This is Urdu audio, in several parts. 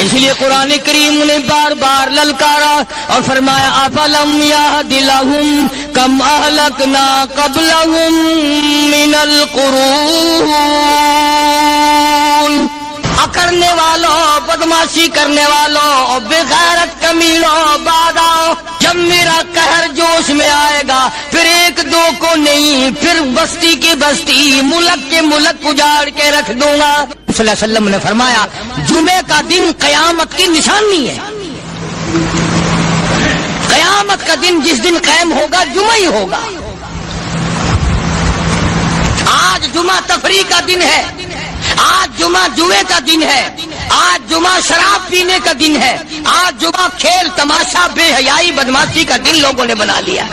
اس لیے قرآن کریم نے بار بار للکارا اور فرمایا افلم یہد لہم کم اہلکنا قبلہم من القرون، کرنے والوں، بدماشی کرنے والوں اور بغیرت کمینوں بعد آؤ، جب میرا قہر جوش میں آئے گا پھر ایک دو کو نہیں، پھر بستی کی بستی، ملک کے ملک اجاڑ کے رکھ دوں گا۔ صلی اللہ علیہ وسلم نے فرمایا جمعے کا دن قیامت کی نشانی ہے، قیامت کا دن جس دن قائم ہوگا جمعہ ہی ہوگا۔ آج جمعہ تفریح کا دن ہے، آج جمعہ جوئے کا دن ہے، آج جمعہ شراب پینے کا دن ہے، آج جمعہ کھیل تماشا بے حیائی بدماشی کا دن لوگوں نے بنا لیا۔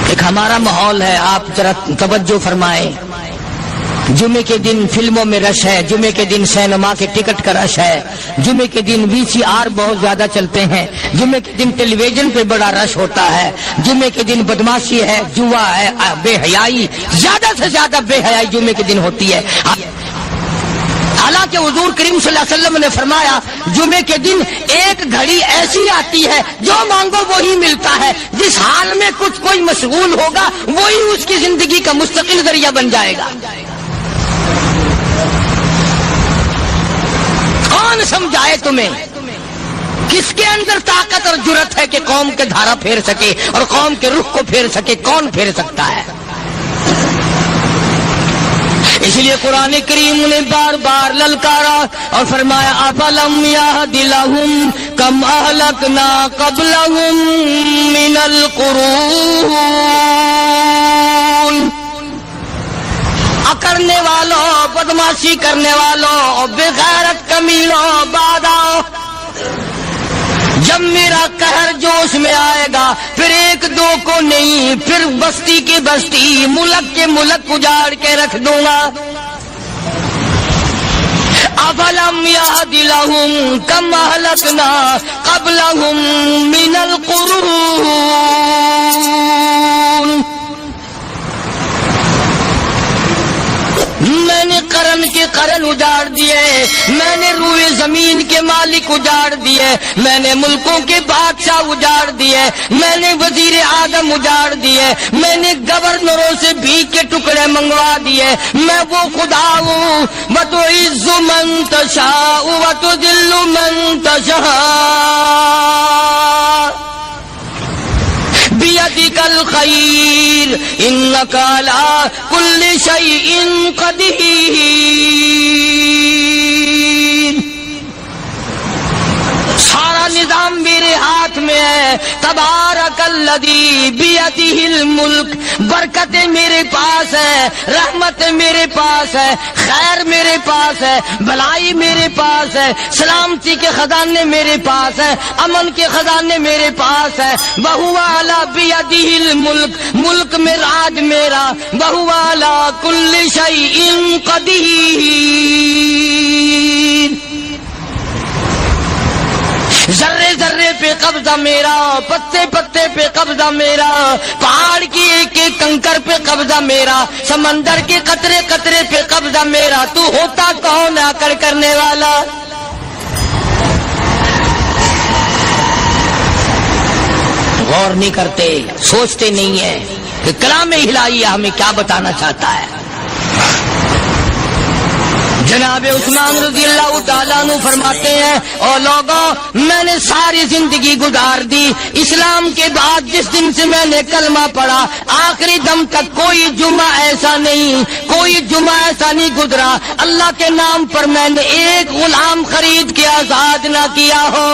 ایک ہمارا ماحول ہے، آپ ذرا توجہ فرمائیں۔ جمعے کے دن فلموں میں رش ہے، جمعے کے دن سینما کے ٹکٹ کا رش ہے، جمعے کے دن VCR بہت زیادہ چلتے ہیں، جمعے کے دن ٹیلی ویژن پہ بڑا رش ہوتا ہے، جمعے کے دن بدماشی ہے، جوا ہے، بے حیائی، زیادہ سے زیادہ بے حیائی جمعے کے دن ہوتی ہے۔ حالانکہ حضور کریم صلی اللہ علیہ وسلم نے فرمایا جمعے کے دن ایک گھڑی ایسی آتی ہے جو مانگو وہی ملتا ہے، جس حال میں کچھ کوئی مشغول ہوگا وہی اس کی زندگی کا مستقل ذریعہ بن جائے گا۔ کون سمجھائے تمہیں؟ کس کے اندر طاقت اور جرت ہے کہ قوم کے دھارا پھیر سکے اور قوم کے رخ کو پھیر سکے؟ کون پھیر سکتا ہے؟ اس لیے قرآن کریم نے بار بار للکارا اور فرمایا افلم یہد لہم کم اہلکنا قبلہم من القرون، کرنے والوں، بدماشی کرنے والوں اور بغیرت کمینوں بعد آؤ، جب میرا قہر جوش میں آئے گا پھر ایک دو کو نہیں، پھر بستی کی بستی، ملک کے ملک اجاڑ کے رکھ دوں گا۔ افلم یہد لہم کم اہلکنا قبلہم من القرون، میں نے قرن کے قرن اجاڑ دیے، میں نے روئے زمین کے مالک اجاڑ دیے، میں نے ملکوں کے بادشاہ اجاڑ دیے، میں نے وزیر اعظم اجاڑ دیے، میں نے گورنروں سے بھیک کے ٹکڑے منگوا دیے۔ میں وہ خدا ہوں وتعز من تشاء وتذل من تشاء بیدک الخیر انک علی کل شیء قدیر، سارا نظام میرے ہاتھ میں ہے۔ تبارک الذی بیدہ الملک، برکتیں میرے پاس ہے، رحمتیں میرے پاس ہے، خیر میرے پاس ہے، بھلائی میرے پاس ہے، سلامتی کے خزانے میرے پاس ہے، امن کے خزانے میرے پاس ہے۔ وہو علی بیدہ الملک، ملک میں راج میرا، وہو علی کل شیء قدیر، ذرے ذرے پہ قبضہ میرا، پتے پتے پہ قبضہ میرا، پہاڑ کی ایک ایک کنکر پہ قبضہ میرا، سمندر کے قطرے قطرے پہ قبضہ میرا۔ تو ہوتا کون آ کر کرنے والا؟ غور نہیں کرتے، سوچتے نہیں ہیں کہ کلام الہیہ ہمیں کیا بتانا چاہتا ہے۔ جناب عثمان رضی اللہ تعالیٰ عنہ فرماتے ہیں اور لوگوں، میں نے ساری زندگی گزار دی اسلام کے بعد، جس دن سے میں نے کلمہ پڑھا آخری دم تک کوئی جمعہ ایسا نہیں، کوئی جمعہ ایسا نہیں گزرا اللہ کے نام پر میں نے ایک غلام خرید کے آزاد نہ کیا ہو۔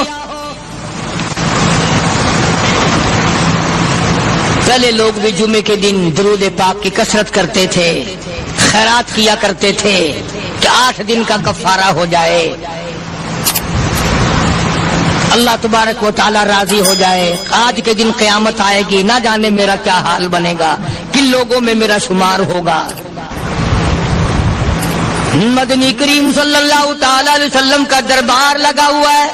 پہلے لوگ بھی جمعے کے دن درود پاک کی کثرت کرتے تھے، خیرات کیا کرتے تھے کہ 8 دن کا کفارہ ہو جائے، اللہ تبارک و تعالی راضی ہو جائے۔ آج کے دن قیامت آئے گی، نہ جانے میرا کیا حال بنے گا، کن لوگوں میں میرا شمار ہوگا۔ مدنی کریم صلی اللہ تعالی علیہ وسلم کا دربار لگا ہوا ہے،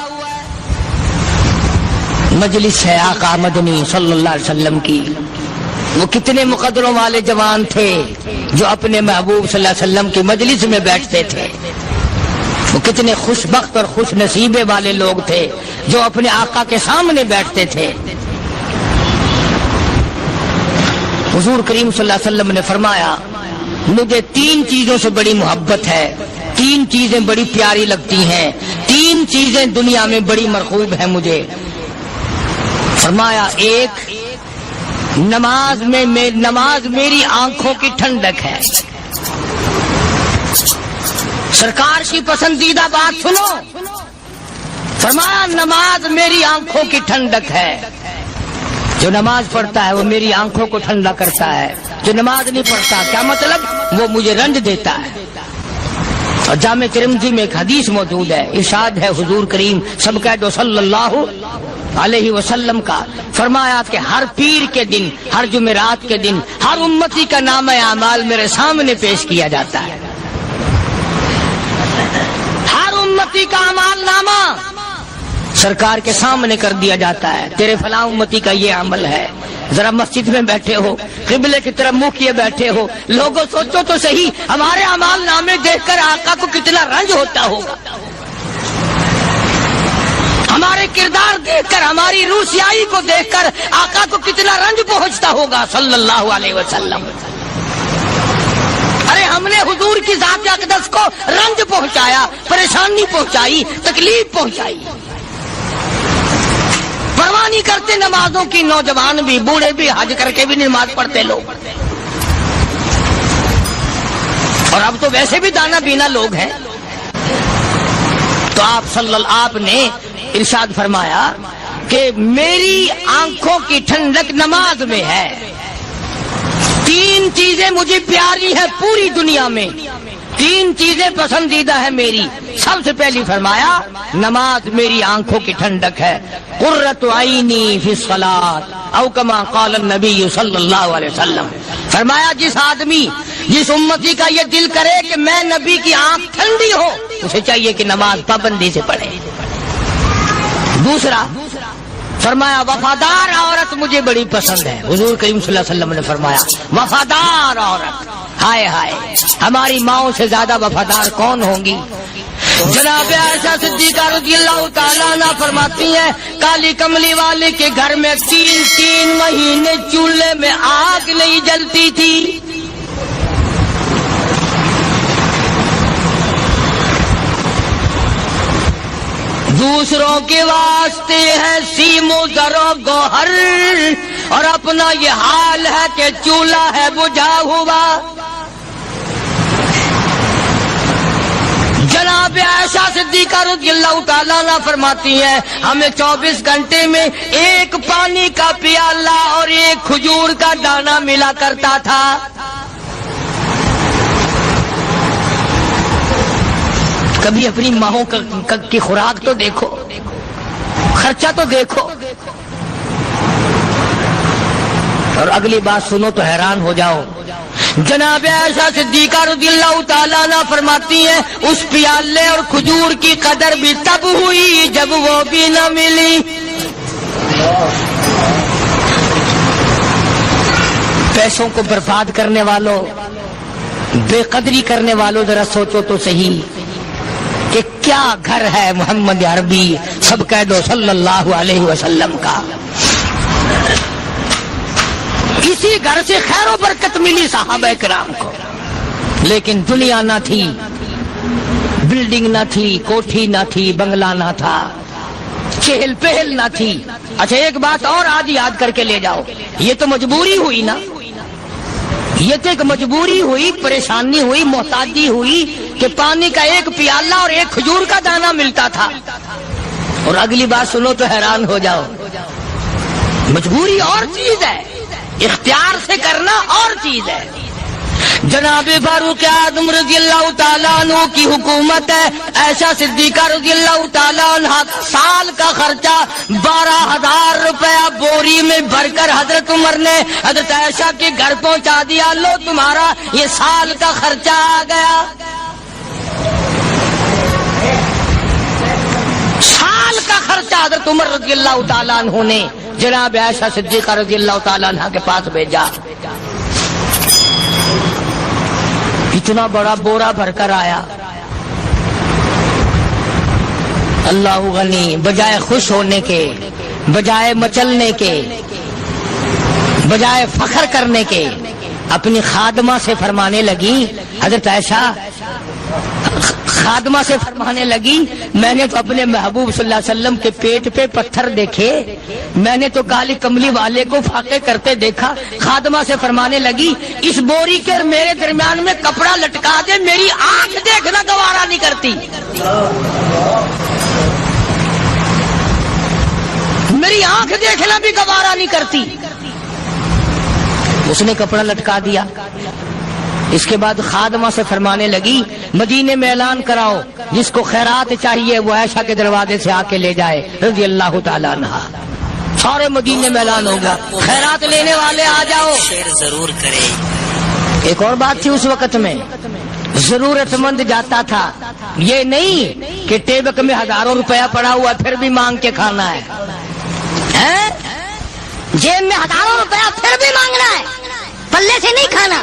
مجلس ہے آقا مدنی صلی اللہ علیہ وسلم کی۔ وہ کتنے مقدروں والے جوان تھے جو اپنے محبوب صلی اللہ علیہ وسلم کی مجلس میں بیٹھتے تھے۔ وہ کتنے خوش بخت اور خوش نصیبے والے لوگ تھے جو اپنے آقا کے سامنے بیٹھتے تھے۔ حضور کریم صلی اللہ علیہ وسلم نے فرمایا مجھے 3 چیزوں سے بڑی محبت ہے، 3 چیزیں بڑی پیاری لگتی ہیں، 3 چیزیں دنیا میں بڑی مرغوب ہیں مجھے۔ فرمایا ایک نماز میری آنکھوں کی ٹھنڈک ہے۔ سرکار کی پسندیدہ بات سنو، فرمایا نماز میری آنکھوں کی ٹھنڈک ہے۔ جو نماز پڑھتا ہے وہ میری آنکھوں کو ٹھنڈا کرتا ہے، جو نماز نہیں پڑھتا کیا مطلب؟ وہ مجھے رنج دیتا ہے۔ اور جامع ترمذی میں ایک حدیث موجود ہے، ارشاد ہے حضور کریم سب کہہ دو صلی اللہ علیہ وسلم کا، فرمایا کہ ہر پیر کے دن، ہر جمعرات کے دن ہر امتی کا نامہ اعمال میرے سامنے پیش کیا جاتا ہے۔ ہر امتی کا اعمال نامہ سرکار کے سامنے کر دیا جاتا ہے، تیرے فلاں امتی کا یہ عمل ہے۔ ذرا مسجد میں بیٹھے ہو، قبلے کی طرف منہ کیے بیٹھے ہو، لوگوں سوچو تو صحیح ہمارے اعمال نامے دیکھ کر آقا کو کتنا رنج ہوتا ہوگا، ہمارے کردار دیکھ کر، ہماری روسیائی کو دیکھ کر آقا کو کتنا رنج پہنچتا ہوگا صلی اللہ علیہ وسلم۔ ارے ہم نے حضور کی ذات اقدس کو رنج پہنچایا، پریشانی پہنچائی، تکلیف پہنچائی، پرواہ نہیں کرتے نمازوں کی، نوجوان بھی بوڑھے بھی حج کر کے بھی نماز پڑھتے لوگ، اور اب تو ویسے بھی دانا بینا لوگ ہیں۔ تو آپ نے ارشاد فرمایا کہ میری آنکھوں کی ٹھنڈک نماز میں ہے، 3 چیزیں مجھے پیاری ہیں پوری دنیا میں، 3 چیزیں پسندیدہ ہیں میری۔ سب سے پہلی فرمایا نماز میری آنکھوں کی ٹھنڈک ہے، قرۃ عینی فی الصلاۃ او کما قال النبی صلی اللہ علیہ وسلم۔ فرمایا جس آدمی، جس امتی کا یہ دل کرے کہ میں نبی کی آنکھ ٹھنڈی ہو، اسے چاہیے کہ نماز پابندی سے پڑھے۔ دوسرا فرمایا وفادار عورت مجھے بڑی پسند ہے۔ حضور کریم صلی اللہ علیہ وسلم نے فرمایا وفادار عورت، ہائے ہائے ہماری ماؤں سے زیادہ وفادار کون ہوں گی؟ جناب عائشہ صدیقہ رضی اللہ تعالیٰ عنہ فرماتی ہیں کالی کملی والے کے گھر میں 3 مہینے چولہے میں آگ نہیں جلتی تھی۔ دوسروں کے واسطے ہے سیم و زر و گوہر، اور اپنا یہ حال ہے کہ چولہا ہے بجھا ہوا۔ جناب عائشہ صدیقہ رضی اللہ تعالیٰ عنہ فرماتی ہیں ہمیں 24 گھنٹے میں 1 پانی کا پیالہ اور 1 کھجور کا دانہ ملا کرتا تھا۔ کبھی اپنی ماہوں کی خوراک تو دیکھو، خرچہ تو دیکھو، اور اگلی بات سنو تو حیران ہو جاؤ۔ جناب عائشہ صدیقہ رضی اللہ تعالیٰ عنہ فرماتی ہیں اس پیالے اور کھجور کی قدر بھی تب ہوئی جب وہ بھی نہ ملی۔ پیسوں کو برباد کرنے والوں، بے قدری کرنے والوں، ذرا سوچو تو صحیح کہ کیا گھر ہے محمد عربی سب کہہ دو صلی اللہ علیہ وسلم کا۔ اسی گھر سے خیر و برکت ملی صحابہ کرام کو، لیکن دنیا نہ تھی، بلڈنگ نہ تھی، کوٹھی نہ تھی، بنگلہ نہ تھا، چہل پہل نہ تھی۔ اچھا ایک بات اور آج یاد کر کے لے جاؤ، یہ تو مجبوری ہوئی نا، یہ تو ایک مجبوری ہوئی، پریشانی ہوئی، محتاجی ہوئی کہ پانی کا 1 پیالہ اور 1 کھجور کا دانہ ملتا تھا۔ اور اگلی بات سنو تو حیران ہو جاؤ، مجبوری اور چیز ہے، اختیار سے کرنا اور چیز ہے۔ جناب فاروق اعظم رضی اللہ تعالیٰ عنہ کی حکومت ہے، عائشہ صدیقہ رضی اللہ تعالیٰ عنہ سال کا خرچہ 12,000 روپیہ بوری میں بھر کر حضرت عمر نے حضرت عائشہ کے گھر پہنچا دیا، لو تمہارا یہ سال کا خرچہ آ گیا۔ سال کا خرچہ حضرت عمر رضی اللہ تعالیٰ عنہ نے جناب عائشہ صدیقہ رضی اللہ تعالیٰ عنہ کے پاس بھیجا۔ اتنا بڑا بورا بھر کر آیا، اللہ غنی بجائے خوش ہونے کے، بجائے مچلنے کے، بجائے فخر کرنے کے اپنی خادمہ سے فرمانے لگی، حضرت عائشہ خادمہ سے فرمانے لگی میں نے تو اپنے محبوب صلی اللہ علیہ وسلم کے پیٹ پہ پتھر دیکھے، میں نے تو کالی کملی والے کو فاقے کرتے دیکھا۔ خادمہ سے فرمانے لگی اس بوری کے میرے درمیان میں کپڑا لٹکا دے، میری آنکھ دیکھنا گوارا نہیں کرتی، میری آنکھ دیکھنا بھی گوارا نہیں کرتی۔ اس نے کپڑا لٹکا دیا۔ اس کے بعد خادمہ سے فرمانے لگی مدینے میں اعلان کراؤ جس کو خیرات چاہیے وہ عائشہ کے دروازے سے آ کے لے جائے رضی اللہ تعالیٰ عنہ۔ سارے مدینے میں اعلان ہوگا خیرات لینے والے آ جاؤ۔ شیئر ضرور کرے۔ ایک اور بات تھی اس وقت میں، ضرورت مند جاتا تھا، یہ نہیں کہ ٹیبک میں ہزاروں روپیہ پڑا ہوا پھر بھی مانگ کے کھانا ہے، جیب میں ہزاروں روپیہ پھر بھی مانگنا ہے، پلے سے نہیں کھانا۔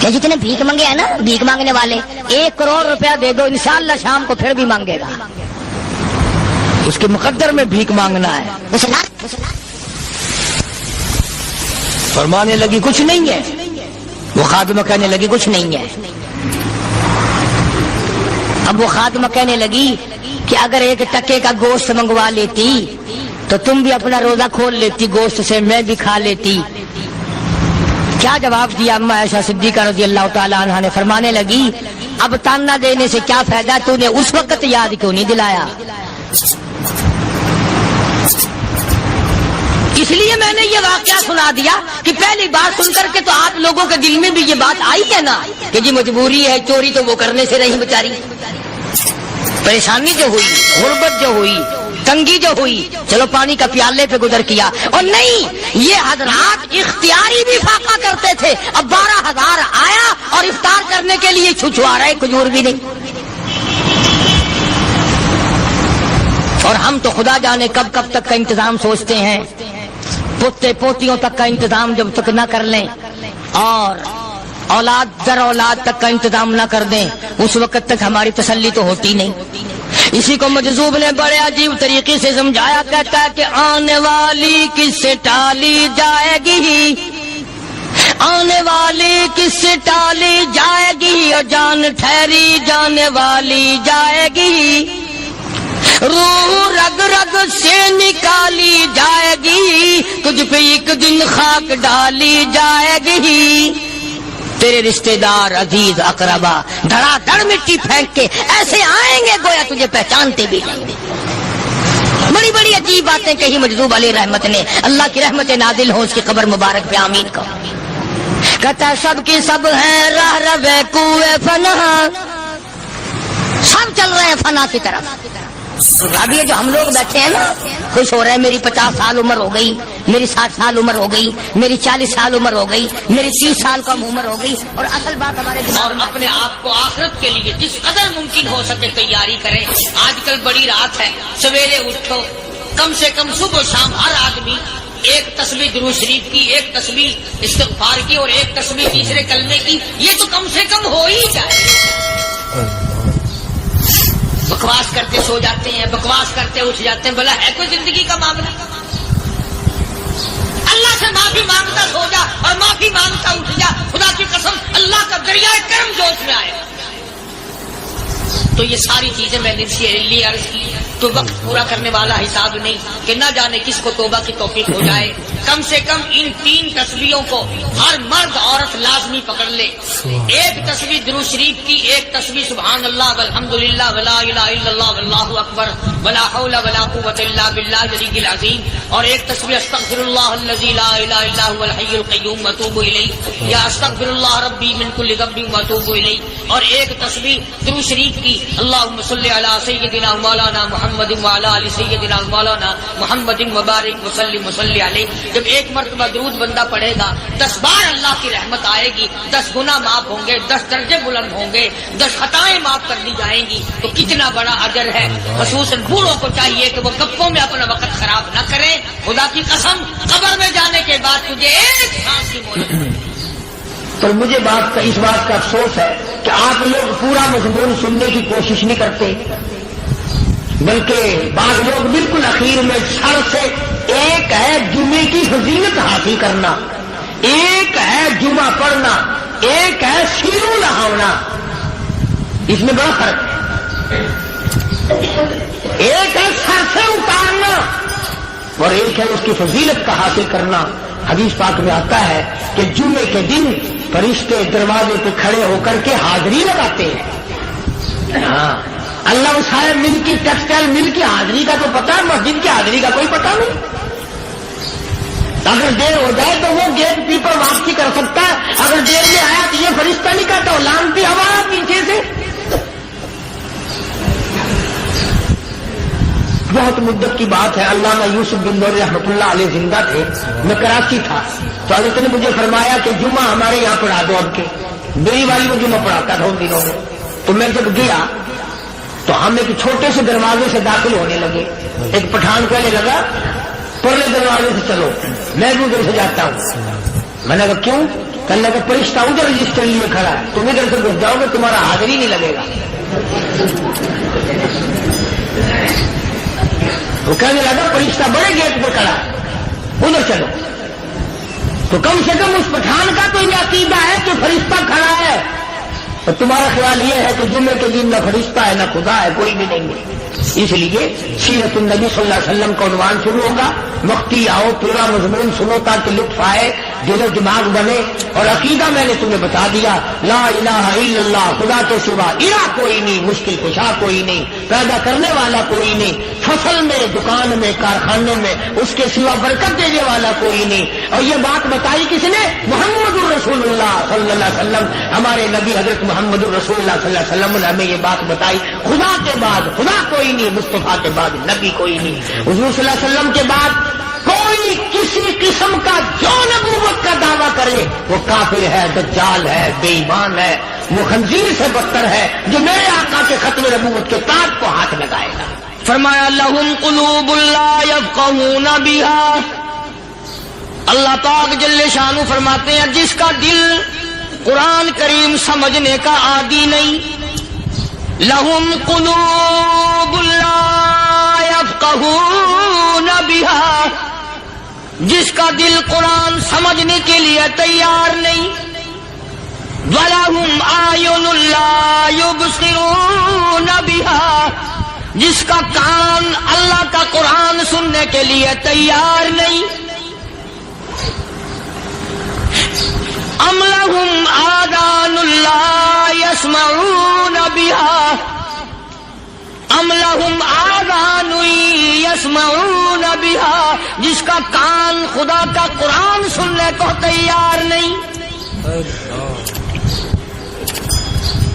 کہ جتنے بھیک مانگے ہیں نا بھیک مانگنے والے، 1 کروڑ روپیہ دے دو انشاءاللہ شام کو پھر بھی مانگے گا، اس کے مقدر میں بھیک مانگنا ہے۔ فرمانے لگی کچھ نہیں ہے، وہ خادمہ کہنے لگی کچھ نہیں ہے۔ اب وہ خادمہ کہنے لگی کہ اگر 1 ٹکے کا گوشت منگوا لیتی تو تم بھی اپنا روزہ کھول لیتی، گوشت سے میں بھی کھا لیتی۔ کیا جواب دیا اما عائشہ صدیقہ رضی اللہ تعالیٰ عنہ نے؟ فرمانے لگی اب تانا دینے سے کیا فائدہ، تو نے اس وقت یاد کیوں نہیں دلایا؟ اس لیے میں نے یہ واقعہ سنا دیا کہ پہلی بار سن کر کے تو آپ لوگوں کے دل میں بھی یہ بات آئی ہے نا کہ جی مجبوری ہے، چوری تو وہ کرنے سے رہی بیچاری، پریشانی جو ہوئی، غربت جو ہوئی، تنگی جو ہوئی، چلو پانی کا پیالے پہ گزر کیا۔ اور نہیں، یہ حضرات اختیاری بھی فاقہ کرتے تھے۔ اب 12,000 آیا اور افطار کرنے کے لیے چھچوا رہے، کھجور بھی نہیں۔ اور ہم تو خدا جانے کب کب تک کا انتظام سوچتے ہیں، پوتے پوتیوں تک کا انتظام جب تک نہ کر لیں اور اولاد در اولاد تک کا انتظام نہ کر دیں اس وقت تک ہماری تسلی تو ہوتی نہیں۔ اسی کو مجذوب نے بڑے عجیب طریقے سے سمجھایا، کہتا ہے کہ آنے والی کس سے ٹالی جائے گی، آنے والی کس سے ٹالی جائے گی، اور جان ٹھہری جانے والی جائے گی، روح رگ رگ سے نکالی جائے گی، تجھ پہ ایک دن خاک ڈالی جائے گی، تیرے رشتہ دار عزیز اقربا دھڑا دھڑ مٹی پھینک کے ایسے آئیں گے گویا تجھے پہچانتے بھی نہیں۔ بڑی بڑی عجیب باتیں کہی مجذوب علیہ رحمت نے، اللہ کی رحمت نازل ہو اس کی قبر مبارک پہ، آمین کو۔ کہتا سب کی سب ہیں راہ روے کوئے فنا، سب چل رہے ہیں فنا کی طرف۔ اب یہ جو ہم لوگ بیٹھے ہیں نا خوش ہو رہے ہیں، میری 50 سال عمر ہو گئی، میری 60 سال عمر ہو گئی، میری 40 سال عمر ہو گئی، میری 30 سال کم عمر ہو گئی، اور اصل بات ہمارے اور اپنے آپ کو آخرت کے لیے جس قدر ممکن ہو سکے تیاری کریں۔ آج کل بڑی رات ہے، سویرے اٹھو، کم سے کم صبح و شام ہر آدمی 1 تسبیح درود شریف کی، 1 تسبیح استغفار کی، اور 1 تسبیح تیسرے کلمے کی، یہ تو کم سے کم ہو ہی جائے۔ بکواس کرتے سو جاتے ہیں، بکواس کرتے اٹھ جاتے ہیں، بھلا ہے کوئی زندگی کا معاملہ؟ اللہ سے معافی مانگتا سو جا اور معافی مانگتا اٹھ جا، خدا کی قسم اللہ کا دریائے کرم جوش میں آئے۔ تو یہ ساری چیزیں میں نے لیے عرض کی، تو وقت پورا کرنے والا حساب نہیں کہ نہ جانے کس کو توبہ کی توفیق ہو جائے۔ کم سے کم ان 3 تسبیحوں کو ہر مرد عورت لازمی پکڑ لے۔ 1 تسبیح درود شریف کی، 1 تسبیح سبحان اللہ والحمدللہ ولا الہ الا اللہ واللہ اکبر ولا حول ولا قوۃ الا باللہ العلی العظیم، اور 1 تسبیح استغفر اللہ الذی لا الہ الا هو الحی القیوم واتوب الیہ، یا استغفر اللہ ربی من کل ذنب واتوب الیہ، اور 1 تسبیح درود شریف کی اللہم صلی علی سیدنا مولانا محمد وعلی آل سیدنا مولانا محمد مبارک وسلم وصلی علیہ۔ جب 1 مرتبہ درود بندہ پڑھے گا 10 بار اللہ کی رحمت آئے گی، 10 گناہ معاف ہوں گے، 10 درجے بلند ہوں گے، 10 خطائیں معاف کر دی جائیں گی، تو کتنا بڑا اجر ہے۔ خصوصاً بوڑھوں کو چاہیے کہ وہ گپوں میں اپنا وقت خراب نہ کریں۔ خدا کی قسم قبر میں جانے کے بعد تجھے 1 سانس کی مہلت۔ تو مجھے اس بات کا افسوس ہے کہ آپ لوگ پورا مضمون سننے کی کوشش نہیں کرتے، بلکہ بعض لوگ بالکل اخیر میں سر سے، ایک ہے جمعے کی فضیلت حاصل کرنا، ایک ہے جمعہ پڑھنا، ایک ہے سینوں نہانا، اس میں بڑا فرق ہے۔ ایک ہے سر سے اتارنا اور ایک ہے اس کی فضیلت کا حاصل کرنا۔ حدیث پاک میں آتا ہے کہ جمعے کے دن فرشتے دروازے پہ کھڑے ہو کر کے حاضری لگاتے ہیں۔ ہاں، اللہ صاحب مل کی ٹیکسٹائل مل کی حاضری کا تو پتا ہے، مسجد کی حاضری کا کوئی پتا نہیں۔ اگر دیر ہو جائے تو وہ گیٹ کیپر واپسی کر سکتا ہے، اگر دیر میں آیا تو یہ فرشتہ نہیں کہتا، لانتی ہوا پیچھے سے۔ بہت مدت کی بات ہے، علامہ یوسف بن نوری رحمۃ اللہ علیہ زندہ تھے، میں کراچی تھا، تو حضرت نے مجھے فرمایا کہ جمعہ ہمارے یہاں پڑھا دو اب کے۔ میری والی وہ جمعہ پڑھاتا تھا ان دنوں میں، تو میں جب گیا تو ہم ایک چھوٹے سے دروازے سے داخل ہونے لگے۔ ایک پٹھان کہنے لگا پرلے دروازے سے چلو، میں بھی ادھر سے جاتا ہوں۔ میں نے کہا کیوں؟ کہنے لگا فرشتہ ادھر رجسٹر میں کھڑا ہے، تم ادھر سے گھس جاؤ گے تمہارا حاضری نہیں لگے گا۔ وہ کہنے لگا فرشتہ بڑے گیٹ پر کھڑا ہے، ادھر چلو۔ تو کم سے کم اس پٹھان کا تو یہ عقیدہ ہے کہ فرشتہ کھڑا ہے، اور تمہارا خیال یہ ہے کہ جمعے کے دن نہ فرشتہ ہے نہ خدا ہے، کوئی بھی نہیں ہے۔ اس لیے سیرت النبی صلی اللہ علیہ وسلم کا عنوان شروع ہوگا، مختی آؤ پورا مضمون سنو تاکہ لطف آئے، دل و دماغ بنے۔ اور عقیدہ میں نے تمہیں بتا دیا، لا الہ الا اللہ، خدا تو سوا الہ کوئی نہیں، مشکل کشا کوئی نہیں، پیدا کرنے والا کوئی نہیں، فصل میں دکان میں کارخانے میں اس کے سوا برکت دینے والا کوئی نہیں۔ اور یہ بات بتائی کس نے؟ محمد الرسول اللہ صلی اللہ علیہ وسلم، ہمارے نبی حضرت محمد الرسول اللہ صلی اللہ علیہ وسلم نے ہمیں یہ بات بتائی، خدا کے بعد خدا کوئی نہیں، مصطفیٰ کے بعد نبی کوئی نہیں، حضور صلی اللہ علیہ وسلم کے بعد کوئی کسی قسم کا جو نبوت کا دعویٰ کرے وہ کافر ہے، دجال ہے، بے ایمان ہے، وہ خنزیر سے بدتر ہے جو میرے آقا کے ختم نبوت کے تاج کو ہاتھ لگائے گا۔ فرمایا لہم قلوب لا یفقہون بہا، اللہ پاک جل شانہ فرماتے ہیں جس کا دل قرآن کریم سمجھنے کا عادی نہیں، لہم قلوب لا یفقہون بہا، جس کا دل قرآن سمجھنے کے لیے تیار نہیں، وَلَهُمْ أَعْيُنٌ لَا يُبْصِرُونَ بِهَا، جس کا کان اللہ کا قرآن سننے کے لیے تیار نہیں، أَمْ لَهُمْ آذَانٌ لَا يَسْمَعُونَ بِهَا، أَمْ لَهُمْ آذَانٌ يَسْمَعُونَ بِهَا، جس کا کان خدا کا قرآن سننے کو تیار نہیں۔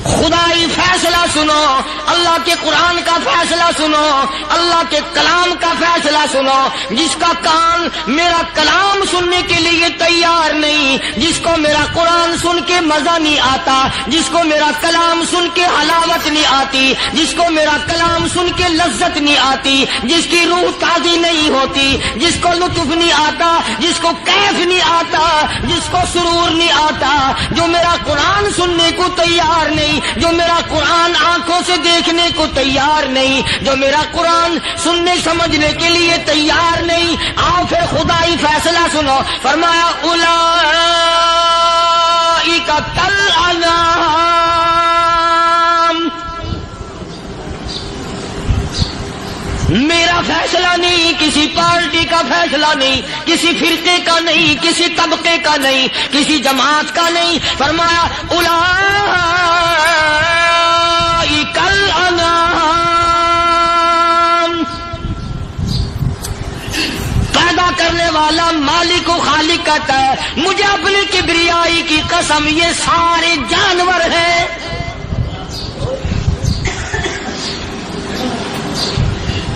خدائی فیصلہ سنو، اللہ کے قرآن کا فیصلہ سنو، اللہ کے کلام کا فیصلہ سنو، جس کا کان میرا کلام سننے کے لیے تیار نہیں، جس کو میرا قرآن سن کے مزہ نہیں آتا، جس کو میرا کلام سن کے حلاوت نہیں آتی، جس کو میرا کلام سن کے لذت نہیں آتی، جس کی روح تازی نہیں ہوتی، جس کو لطف نہیں آتا، جس کو کیف نہیں آتا، جس کو سرور نہیں آتا، جو میرا قرآن سننے کو تیار نہیں، جو میرا قرآن آنکھوں سے دیکھنے کو تیار نہیں، جو میرا قرآن سننے سمجھنے کے لیے تیار نہیں، آؤ پھر خدائی فیصلہ سنو۔ فرمایا اولئک کالانعام، میرا فیصلہ نہیں، کسی پارٹی کا فیصلہ نہیں، کسی فرقے کا نہیں، کسی طبقے کا نہیں، کسی جماعت کا نہیں۔ فرمایا اولئک الانعام، پیدا کرنے والا مالک و خالق کہتا ہے مجھے اپنی کبریائی کی قسم یہ سارے جانور ہیں،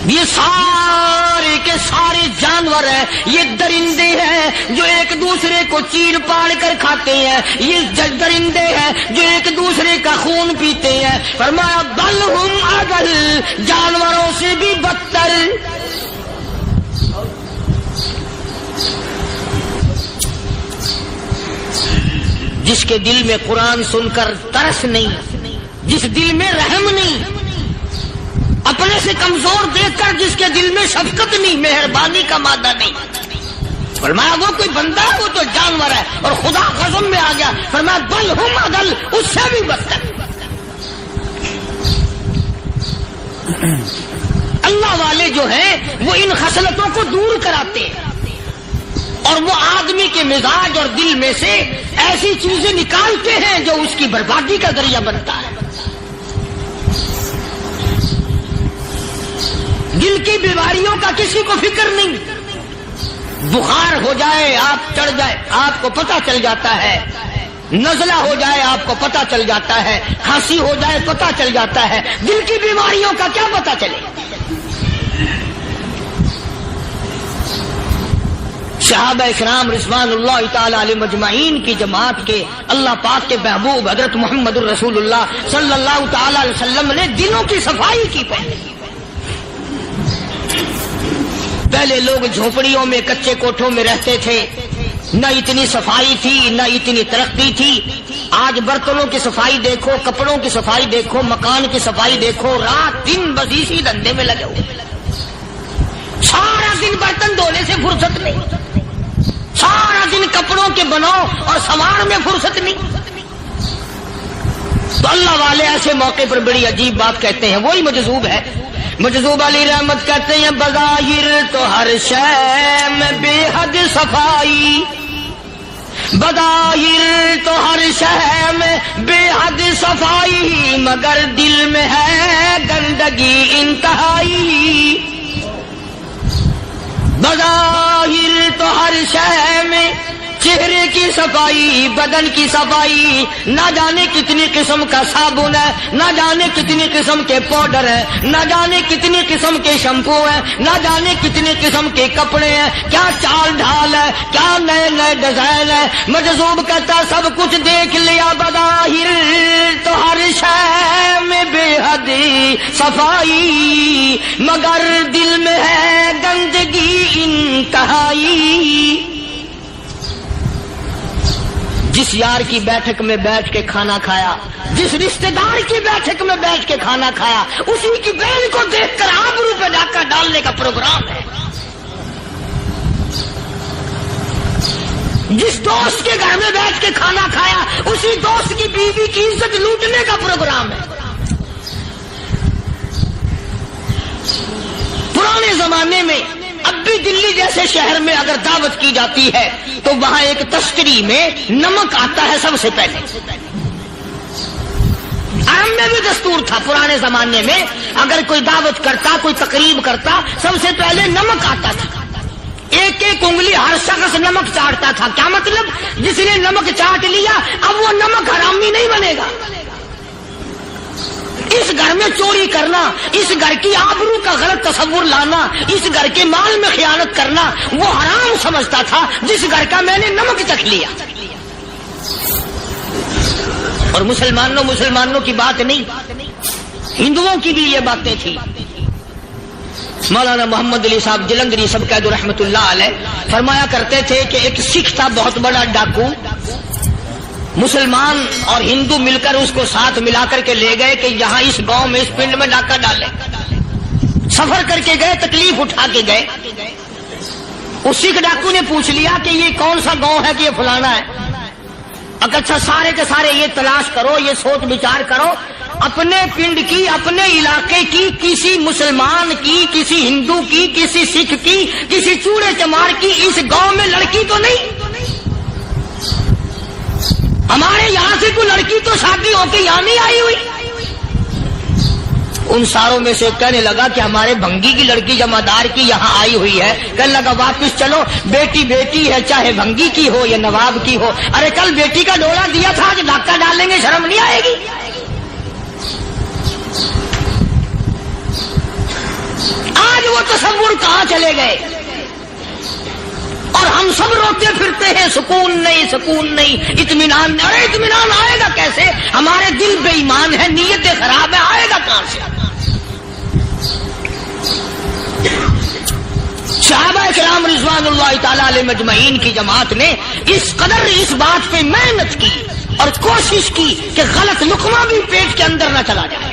یہ سارے کے سارے جانور ہیں، یہ درندے ہیں جو ایک دوسرے کو چیر پاڑ کر کھاتے ہیں، یہ درندے ہیں جو ایک دوسرے کا خون پیتے ہیں۔ فرمایا بل ہم اضل، جانوروں سے بھی بدتر۔ جس کے دل میں قرآن سن کر ترس نہیں، جس دل میں رحم نہیں، اپنے سے کمزور دیکھ کر جس کے دل میں شفقت نہیں، مہربانی کا مادہ نہیں، فرمایا وہ کوئی بندہ ہے، وہ تو جانور ہے. اور خدا قسم میں آ گیا، فرمایا بل ہم اضل، اس سے بھی بدتر. اللہ والے جو ہیں وہ ان خصلتوں کو دور کراتے ہیں اور وہ آدمی کے مزاج اور دل میں سے ایسی چیزیں نکالتے ہیں جو اس کی بربادی کا ذریعہ بنتا ہے. دل کی بیماریوں کا کسی کو فکر نہیں. بخار ہو جائے، آپ چڑھ جائے، آپ کو پتہ چل جاتا ہے. نزلہ ہو جائے، آپ کو پتہ چل جاتا ہے. کھانسی ہو جائے، پتہ چل جاتا ہے. دل کی بیماریوں کا کیا پتہ چلے؟ صحابہ کرام رضوان اللہ تعالی علیہ مجمعین کی جماعت کے اللہ پاک کے محبوب حضرت محمد الرسول اللہ صلی اللہ تعالی علیہ وسلم نے دلوں کی صفائی کی. پہلے لوگ جھونپڑیوں میں کچے کوٹھوں میں رہتے تھے، نہ اتنی صفائی تھی نہ اتنی ترقی تھی. آج برتنوں کی صفائی دیکھو، کپڑوں کی صفائی دیکھو، مکان کی صفائی دیکھو، رات دن بس اسی دھندے میں لگے ہوئے. سارا دن برتن دھونے سے فرصت نہیں، سارا دن کپڑوں کے بناؤ اور سنوار میں فرصت نہیں. تو اللہ والے ایسے موقع پر بڑی عجیب بات کہتے ہیں. وہی مجذوب ہے، مجذوب علی رحمت کہتے ہیں بظاہر تو ہر شے میں بے حد صفائی، بظاہر تو ہر شے میں بے حد صفائی، مگر دل میں ہے گندگی انتہائی. بظاہر تو ہر شے میں چہرے کی صفائی، بدن کی صفائی، نہ جانے کتنی قسم کا صابن ہے، نہ جانے کتنی قسم کے پاؤڈر ہے، نہ جانے کتنی قسم کے شیمپو ہیں، نہ جانے کتنی قسم کے کپڑے ہیں، کیا چال ڈھال ہے، کیا نئے نئے ڈیزائن ہے. مجذوب کہتا سب کچھ دیکھ لیا، بظاہر تو ہر شے میں بے حد صفائی، مگر دل میں ہے گندگی انتہائی. جس یار کی بیٹھک میں بیٹھ کے کھانا کھایا، جس رشتہ دار کی بیٹھک میں بیٹھ کے کھانا کھایا، اسی کی بہن کو دیکھ کر آبرو پہ ڈاکہ ڈالنے کا پروگرام ہے. جس دوست کے گھر میں بیٹھ کے کھانا کھایا، اسی دوست کی بیوی کی عزت لوٹنے کا پروگرام ہے. پرانے زمانے میں اب بھی دلی جیسے شہر میں اگر دعوت کی جاتی ہے تو وہاں ایک تشتری میں نمک آتا ہے سب سے پہلے. عام میں بھی دستور تھا پرانے زمانے میں، اگر کوئی دعوت کرتا، کوئی تقریب کرتا، سب سے پہلے نمک آتا تھا. ایک ایک انگلی ہر شخص نمک چاٹتا تھا. کیا مطلب؟ جس نے نمک چاٹ لیا اب وہ نمک حرامی نہیں بنے گا. اس گھر میں چوری کرنا، اس گھر کی آبرو کا غلط تصور لانا، اس گھر کے مال میں خیانت کرنا وہ حرام سمجھتا تھا جس گھر کا میں نے نمک چکھ لیا. اور مسلمانوں کی بات نہیں، ہندوؤں کی بھی یہ باتیں تھی. مولانا محمد علی صاحب جلندری سب قید رحمت اللہ علیہ فرمایا کرتے تھے کہ ایک سکھ تھا بہت بڑا ڈاکو، مسلمان اور ہندو مل کر اس کو ساتھ ملا کر کے لے گئے کہ یہاں اس گاؤں میں اس پنڈ میں ڈاکہ ڈالے. سفر کر کے گئے، تکلیف اٹھا کے گئے. اس سکھ ڈاکو نے پوچھ لیا کہ یہ کون سا گاؤں ہے کہ یہ فلانا ہے. اچھا سارے کے سارے یہ تلاش کرو، یہ سوچ بچار کرو، اپنے پنڈ کی، اپنے علاقے کی، کسی مسلمان کی، کسی ہندو کی، کسی سکھ کی، کسی چوڑے چمار کی اس گاؤں میں لڑکی تو نہیں؟ ہمارے یہاں سے کوئی لڑکی تو شادی ہو کے یہاں نہیں آئی ہوئی. ان ساروں میں سے کہنے لگا کہ ہمارے بھنگی کی لڑکی جمادار کی یہاں آئی ہوئی ہے. کہنے لگا واپس چلو، بیٹی بیٹی ہے چاہے بھنگی کی ہو یا نواب کی ہو. ارے کل بیٹی کا ڈولا دیا تھا، آج ڈاکہ ڈالیں گے، شرم نہیں آئے گی؟ آج وہ تصور کہاں چلے گئے؟ اور ہم سب روتے پھرتے ہیں سکون نہیں، سکون نہیں، اطمینان نہیں. ارے اطمینان آئے گا کیسے؟ ہمارے دل بے ایمان ہے، نیتیں خراب ہے، آئے گا کہاں سے؟ صحابہ کرام رضوان اللہ تعالی علیہ مجمعین کی جماعت نے اس قدر اس بات پہ محنت کی اور کوشش کی کہ غلط لقمہ بھی پیٹ کے اندر نہ چلا جائے.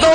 2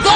2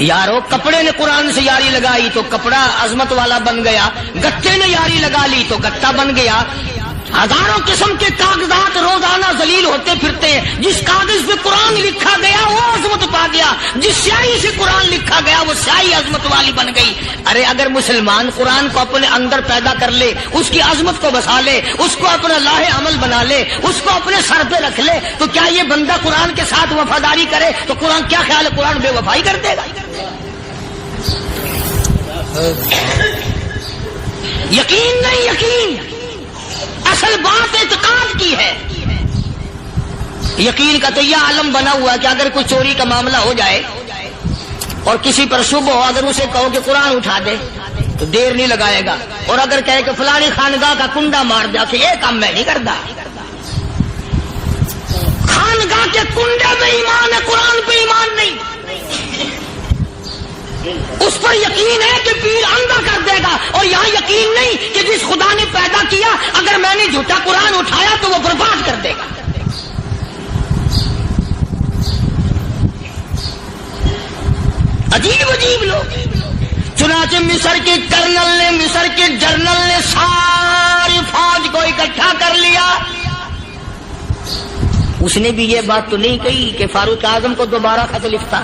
یارو کپڑے نے قرآن سے یاری لگائی تو کپڑا عظمت والا بن گیا، گتے نے یاری لگا لی تو گتا بن گیا۔ ہزاروں قسم کے کاغذات روزانہ ذلیل ہوتے پھرتے ہیں، جس کاغذ پہ قرآن لکھا گیا وہ عظمت پا گیا، جس سیاہی سے قرآن لکھا گیا وہ سیاہی عظمت والی بن گئی۔ ارے اگر مسلمان قرآن کو اپنے اندر پیدا کر لے، اس کی عظمت کو بسا لے، اس کو اپنا لاہ عمل بنا لے، اس کو اپنے سر پہ رکھ لے، تو کیا یہ بندہ قرآن کے ساتھ وفاداری کرے تو قرآن کیا خیال ہے قرآن بے وفائی کر دے گا؟ یقین نہیں، یقین اصل بات اعتقاد کی ہے۔ یقین کا تو یہ عالم بنا ہوا ہے کہ اگر کوئی چوری کا معاملہ ہو جائے اور کسی پر شبہ ہو، اگر اسے کہو کہ قرآن اٹھا دے تو دیر نہیں لگائے گا، اور اگر کہے کہ فلانی خانگاہ کا کنڈا مار دیا کہ یہ کام میں نہیں کرتا۔ خانگاہ کے کنڈے پہ ایمان ہے، قرآن پہ ایمان نہیں۔ اس پر یقین ہے کہ پیر اندھا کر دے گا، اور یہاں یقین نہیں کہ جس خدا نے پیدا کیا اگر میں نے جھوٹا قرآن اٹھایا تو وہ برباد کر دے گا۔ عجیب عجیب لوگ۔ چنانچہ مصر کے کرنل نے، مصر کے جنرل نے ساری فوج کو اکٹھا کر لیا۔ اس نے بھی یہ بات تو نہیں کہی کہ فاروق اعظم کو دوبارہ خط لکھتا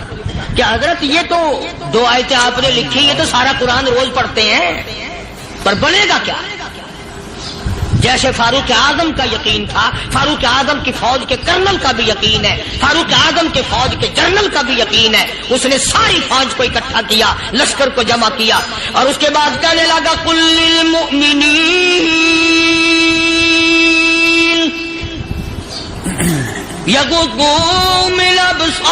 کہ حضرت یہ تو 2 آیتیں آپ نے لکھی، یہ تو سارا قرآن روز پڑھتے ہیں، پر بنے گا کیا؟ جیسے فاروق اعظم کا یقین تھا، فاروق اعظم کی فوج کے کرنل کا بھی یقین ہے، فاروق اعظم کے فوج کے جنرل کا بھی یقین ہے۔ اس نے ساری فوج کو اکٹھا کیا، لشکر کو جمع کیا، اور اس کے بعد کہنے لگا قل للمؤمنین یغضوا من ابصارکم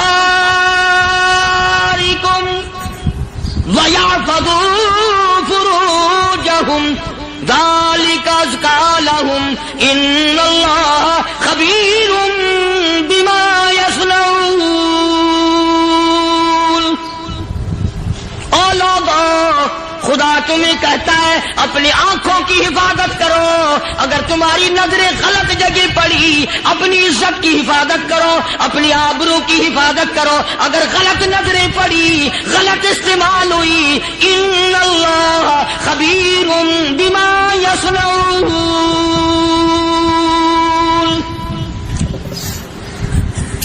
ویحفظوا فروجہم ذالک ازکی لہم ان اللہ خبیر بما یصنعون۔ او لوگوں، خدا تمہیں کہتا ہے اپنی آنکھوں کی حفاظت کرو، اگر تمہاری نظریں غلط جگہ پڑی اپنی عزت کی حفاظت کرو، اپنی آبرو کی حفاظت کرو۔ اگر غلط نظریں پڑی، غلط استعمال ہوئی، ان اللہ خبیر بما یصنعون۔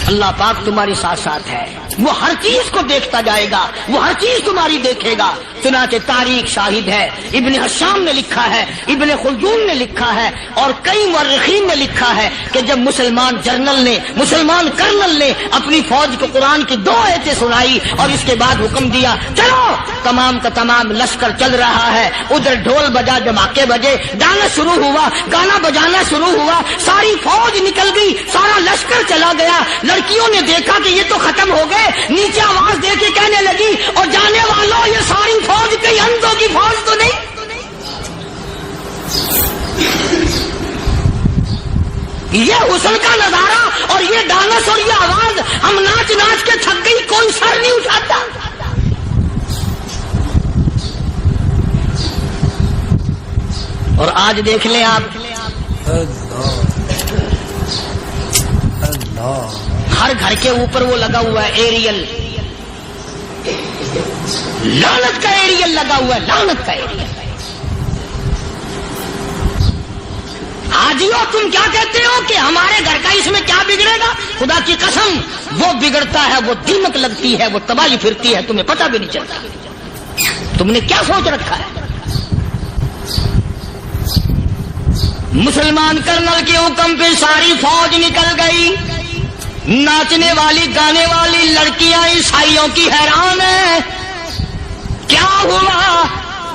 اللہ پاک تمہارے ساتھ ساتھ ہے، وہ ہر چیز کو دیکھتا جائے گا، وہ ہر چیز تمہاری دیکھے گا۔ چنانچہ تاریخ شاہد ہے، ابن حشام نے لکھا ہے، ابن خلدون نے لکھا ہے، اور کئی مورخین نے لکھا ہے کہ جب مسلمان جنرل نے، مسلمان کرنل نے اپنی فوج کو قرآن کی 2 آیتیں سنائی اور اس کے بعد حکم دیا چلو، تمام کا تمام لشکر چل رہا ہے، ادھر ڈھول بجا، دھماکے بجے، گانا شروع ہوا، گانا بجانا شروع ہوا، ساری فوج نکل گئی، سارا لشکر چلا گیا۔ لڑکیوں نے دیکھا کہ یہ تو ختم ہو گئے، نیچے آواز دے کے کہنے لگی اور جانے والوں یہ ساری فوج کئی اندھوں کی فوج تو نہیں؟ یہ حسن کا نظارہ اور یہ ڈانس اور یہ آواز، ہم ناچ ناچ کے تھک گئی، کوئی سر نہیں اٹھاتا۔ اور آج دیکھ لیں آپ، ہر گھر کے اوپر وہ لگا ہوا ہے ایریل، لعنت کا ایریل لگا ہوا ہے، لعنت کا ایریل۔ حاجیو تم کیا کہتے ہو کہ ہمارے گھر کا اس میں کیا بگڑے گا؟ خدا کی قسم وہ بگڑتا ہے، وہ دیمک لگتی ہے، وہ تباہی پھرتی ہے، تمہیں پتہ بھی نہیں چلتا۔ تم نے کیا سوچ رکھا ہے؟ مسلمان کرنل کے حکم پہ ساری فوج نکل گئی، ناچنے والی گانے والی لڑکیاں عیسائیوں کی حیران ہیں، کیا ہوا؟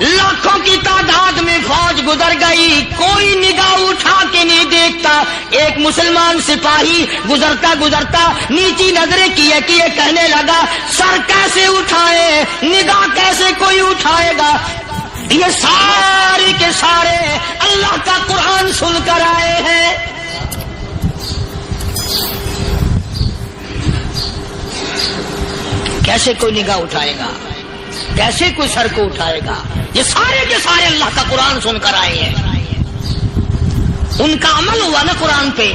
لاکھوں کی تعداد میں فوج گزر گئی، کوئی نگاہ اٹھا کے نہیں دیکھتا۔ ایک مسلمان سپاہی گزرتا گزرتا نیچی نظریں کیے کیے کہنے لگا سر کیسے اٹھائے، نگاہ کیسے کوئی اٹھائے گا؟ یہ سارے کے سارے اللہ کا قرآن سن کر آئے ہیں۔ کیسے کوئی نگاہ اٹھائے گا؟ کیسے کوئی سر کو اٹھائے گا؟ یہ سارے کے سارے اللہ کا قرآن سن کر آئے ہیں، ان کا عمل ہوا نا قرآن پہ،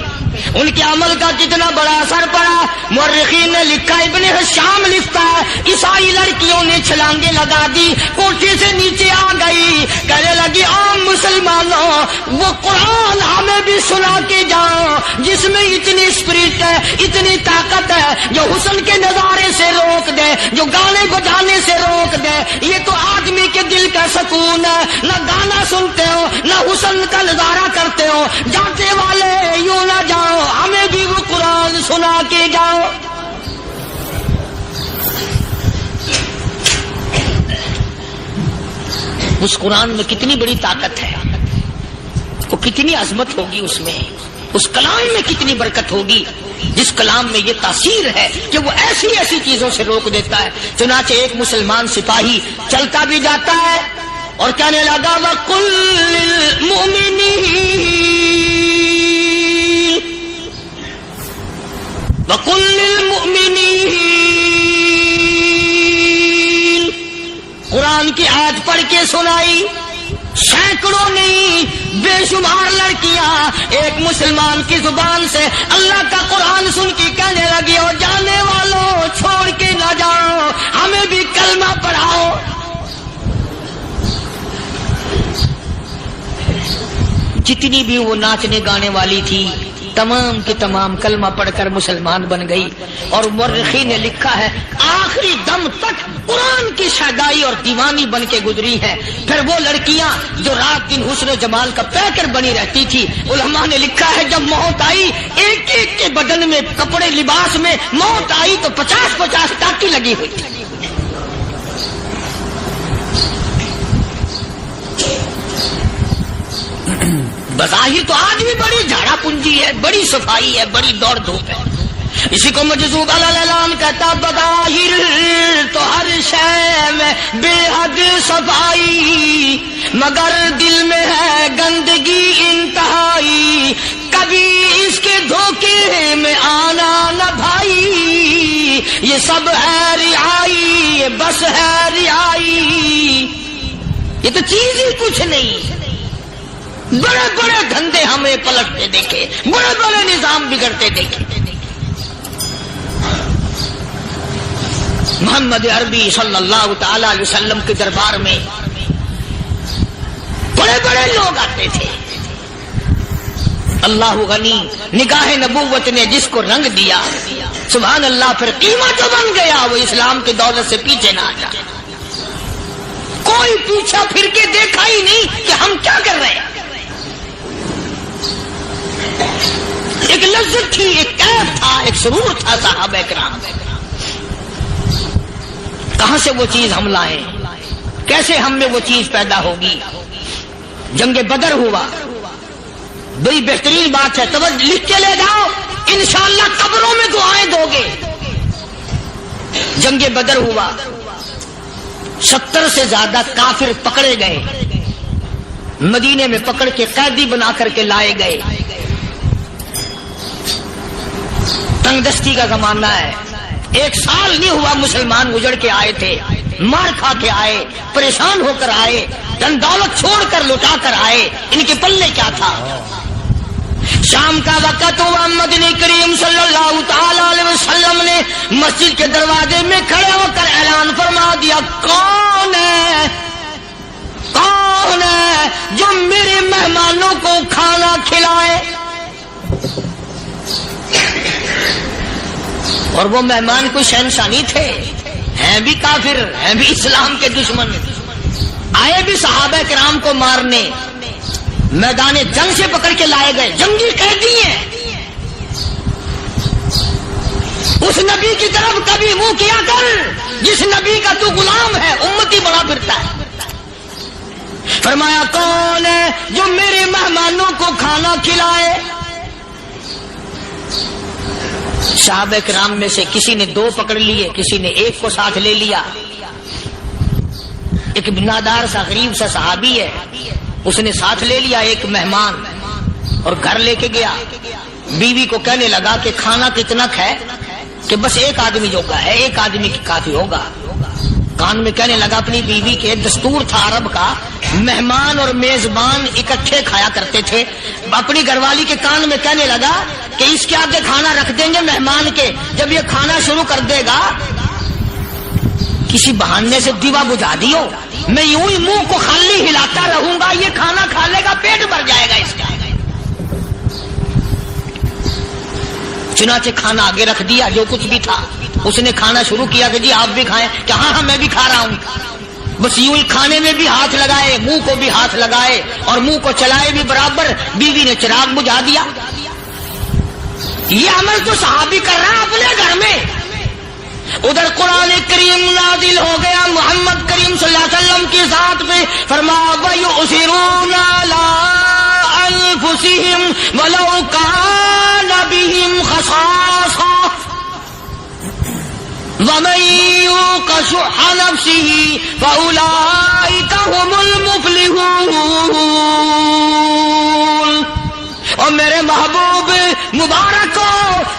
ان کے عمل کا کتنا بڑا اثر پڑا۔ مورخین نے لکھا، ابن ہشام لکھتا ہے، عیسائی لڑکیوں نے چھلانگیں لگا دی، کوٹھی سے نیچے آ گئی، کہنے لگی عام مسلمانوں وہ قرآن ہمیں بھی سنا کے جاؤ جس میں اتنی اسپرٹ ہے، اتنی طاقت ہے، جو حسن کے نظارے سے روک دے، جو گانے بجانے سے روک دے۔ یہ تو آدمی کے دل کا سکون ہے، نہ گانا سنتے ہو نہ حسن کا نظارہ کرتے ہو، جاتے والے یوں نہ جاؤ، ہمیں بھی وہ قرآن سنا کے جاؤ۔ اس قرآن میں کتنی بڑی طاقت ہے، وہ کتنی عظمت ہوگی اس میں، اس کلام میں کتنی برکت ہوگی، جس کلام میں یہ تاثیر ہے کہ وہ ایسی ایسی چیزوں سے روک دیتا ہے۔ چنانچہ ایک مسلمان سپاہی چلتا بھی جاتا ہے اور کہنے لگا وَقُلْ لِلْمُؤْمِنِينَ، قرآن کی آیت پڑھ کے سنائی۔ سینکڑوں نہیں بے شمار لڑکیاں ایک مسلمان کی زبان سے اللہ کا قرآن سن کے کہنے لگی، اور جانے والوں چھوڑ کے نہ جاؤ، ہمیں بھی کلمہ پڑھاؤ۔ جتنی بھی وہ ناچنے گانے والی تھی تمام کی تمام کلمہ پڑھ کر مسلمان بن گئی، اور مورخین نے لکھا ہے آخری دم تک قرآن کی شیدائی اور دیوانی بن کے گزری ہے۔ پھر وہ لڑکیاں جو رات دن حسن و جمال کا پیکر بنی رہتی تھی، علماء نے لکھا ہے جب موت آئی ایک ایک کے بدن میں کپڑے لباس میں موت آئی تو 50-50 ٹاکی لگی ہوئی تھی۔ بظاہر تو آج بھی بڑی جھاڑا پنجی ہے، بڑی صفائی ہے، بڑی دوڑ دھوپ ہے۔ اسی کو مجذوب الالان کہتا، بظاہر تو ہر شے میں بے حد صفائی، مگر دل میں ہے گندگی انتہائی، کبھی اس کے دھوکے میں آنا نہ بھائی، یہ سب ہے رعائی، یہ بس ہے رعائی، یہ تو چیز ہی کچھ نہیں۔ بڑے بڑے دھندے ہمیں پلٹتے دیکھے، بڑے بڑے نظام بگڑتے دیکھے۔ محمد عربی صلی اللہ تعالی علیہ وسلم کے دربار میں بڑے بڑے لوگ آتے تھے۔ اللہ غنی، نگاہ نبوت نے جس کو رنگ دیا، سبحان اللہ، پھر قیمت جو بن گیا وہ اسلام کی دولت سے پیچھے نہ ہٹا۔ کوئی پیچھا پھر کے دیکھا ہی نہیں کہ ہم کیا کر رہے ہیں۔ ایک لذت تھی، ایک کیف تھا، ایک سرور تھا صحابہ کرام۔ کہاں سے وہ چیز ہم لائیں، کیسے ہم میں وہ چیز پیدا ہوگی؟ جنگ بدر ہوا، بڑی بہترین بات ہے، توجہ لکھ کے لے جاؤ، انشاءاللہ قبروں میں دعائیں دو گے۔ جنگ بدر ہوا، 70 سے زیادہ کافر پکڑے گئے، مدینے میں پکڑ کے قیدی بنا کر کے لائے گئے۔ تنگ دستی کا زمانہ ہے، 1 سال نہیں ہوا مسلمان اجڑ کے آئے تھے، مار کھا کے آئے، پریشان ہو کر آئے، دن دولت چھوڑ کر لوٹا کر آئے، ان کے پلے کیا تھا؟ شام کا وقت ہوا، مدنی کریم صلی اللہ تعالی علیہ وسلم نے مسجد کے دروازے میں کھڑے ہو کر اعلان فرما دیا، کون ہے جو میرے مہمانوں کو کھانا کھلائے؟ اور وہ مہمان کوئی شہنشاہ تھے، ہیں بھی کافر، ہیں بھی اسلام کے دشمن، آئے بھی صحابہ کرام کو مارنے، میدان جنگ سے پکڑ کے لائے گئے، جنگی قیدی ہیں۔ اس نبی کی طرف کبھی منہ کیا کر جس نبی کا تو غلام ہے، امتی بڑا پھرتا ہے۔ فرمایا کون ہے جو میرے مہمانوں کو کھانا کھلائے؟ صحابہ کرام میں سے کسی نے 2 پکڑ لیے، کسی نے 1 کو ساتھ لے لیا۔ ایک بنادار سا غریب سا صحابی ہے، اس نے ساتھ لے لیا ایک مہمان اور گھر لے کے گیا۔ بیوی کو کہنے لگا کہ کھانا کتنا ہے کہ بس 1 آدمی جوگا ہے، 1 آدمی کی کافی ہوگا۔ کان میں کہنے لگا اپنی بیوی کے، دستور تھا عرب کا مہمان اور میزبان اکٹھے کھایا کرتے تھے. اپنی گھر والی کے کان میں کہنے لگا کہ اس کے آگے کھانا رکھ دیں گے مہمان کے, جب یہ کھانا شروع کر دے گا کسی بہانے سے دیوا بجھا دیو, میں یوں ہی منہ کو خالی ہلاتا رہوں گا, یہ کھانا کھا لے گا, پیٹ بھر جائے گا اس کا. چنانچہ کھانا آگے رکھ دیا, جو کچھ بھی تھا اس نے کھانا شروع کیا کہ جی آپ بھی کھائیں, کہ ہاں میں بھی کھا رہا ہوں. بس یوں ہی کھانے میں بھی ہاتھ لگائے, منہ کو بھی ہاتھ لگائے اور منہ کو چلائے بھی برابر. بیوی نے چراغ بجھا دیا. یہ عمل تو صحابی کر رہا اپنے گھر میں. ادھر قرآن کریم نازل ہو گیا محمد کریم صلی اللہ علیہ وسلم کی ذات پہ, فرمایا وَيُؤْثِرُونَ عَلَىٰ أَنفُسِهِمْ وَلَوْ كَانَ بِهِمْ خَصَاصَةٌ وَمَن يُوقَ شُحَّ نَفْسِهِ فَأُولَٰئِكَ هُمُ الْمُفْلِحُونَ. اور میرے محبوب مبارک کو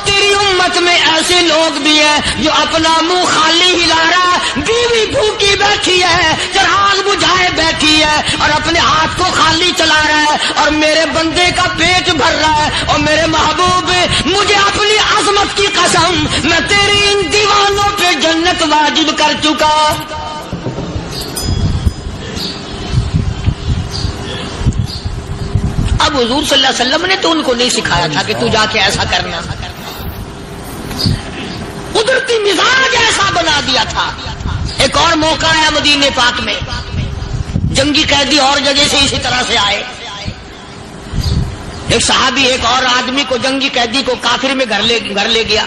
تیری امت میں ایسے لوگ بھی ہیں جو اپنا منہ خالی ہلا رہا ہے, بیوی بھوکی بیٹھی ہے, چراغ بجھائے بیٹھی ہے اور اپنے ہاتھ کو خالی چلا رہا ہے, اور میرے بندے کا پیٹ بھر رہا ہے. اور میرے محبوب مجھے اپنی عظمت کی قسم, میں تیری ان دیوانوں پہ جنت واجب کر چکا. اب حضور صلی اللہ علیہ وسلم نے تو ان کو نہیں سکھایا تھا کہ تو جا کے ایسا کرنا, قدرتی مزاج ایسا بنا دیا تھا. ایک اور موقع آیا مدینے پاک میں, جنگی قیدی اور جگہ سے اسی طرح سے آئے. ایک صحابی ایک اور آدمی کو, جنگی قیدی کو کافر میں گھر لے گیا.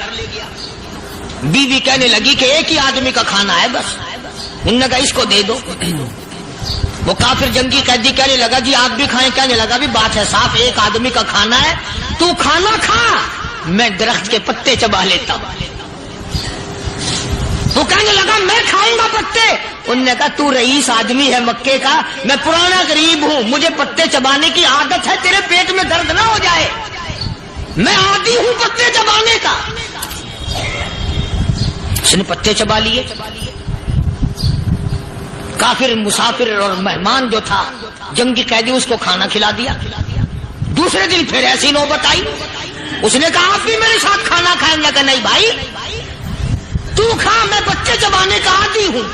بیوی کہنے لگی کہ ایک ہی آدمی کا کھانا ہے بس, انہوں نے کہا اس کو دے دو. وہ کافر جنگی قیدی کہنے لگا جی آپ بھی کھائیں, کہنے لگا بھی بات ہے صاف, ایک آدمی کا کھانا ہے, تو کھانا کھا, میں درخت کے پتے چبا لیتا ہوں. وہ کہنے لگا میں کھاؤں گا پتے. انہوں نے کہا تو رئیس آدمی ہے مکے کا, میں پرانا غریب ہوں, مجھے پتے چبانے کی عادت ہے, تیرے پیٹ میں درد نہ ہو جائے, میں عادی ہوں پتے چبانے کا. اس نے پتے چبا لیے. کافر مسافر اور مہمان جو تھا جنگی قیدی, اس کو کھانا کھلا دیا. دوسرے دن پھر ایسی نوبت آئی, اس نے کہا آپ بھی میرے ساتھ کھانا کھائیں گے؟ کہ نہیں بھائی تو کھا, میں بچے چبانے کا عادی ہوں.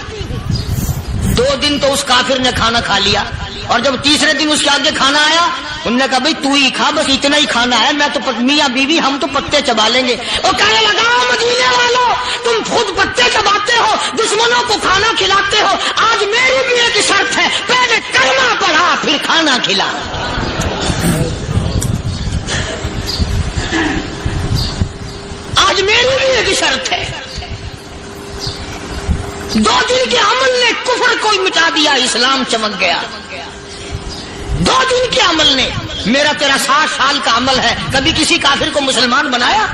2 دن تو اس کافر نے کھانا کھا لیا, اور جب تیسرے دن اس کے آگے کھانا آیا, انہوں نے کہا بھائی تو ہی کھا, بس اتنا ہی کھانا ہے, میں تو میاں بیوی ہم تو پتے چبا لیں گے. اور کہنے لگا مدینے والوں, تم خود پتے چباتے ہو, دشمنوں کو کھانا کھلاتے ہو, آج میری بھی ایک شرط ہے, پہلے کلمہ پڑھا پھر کھانا کھلا. آج میری بھی ایک شرط ہے. 2 دن کے عمل نے کفر کو مٹا دیا, اسلام چمک گیا. 2 دن کے عمل نے, میرا تیرا 60 سال کا عمل ہے, کبھی کسی کافر کو مسلمان بنایا؟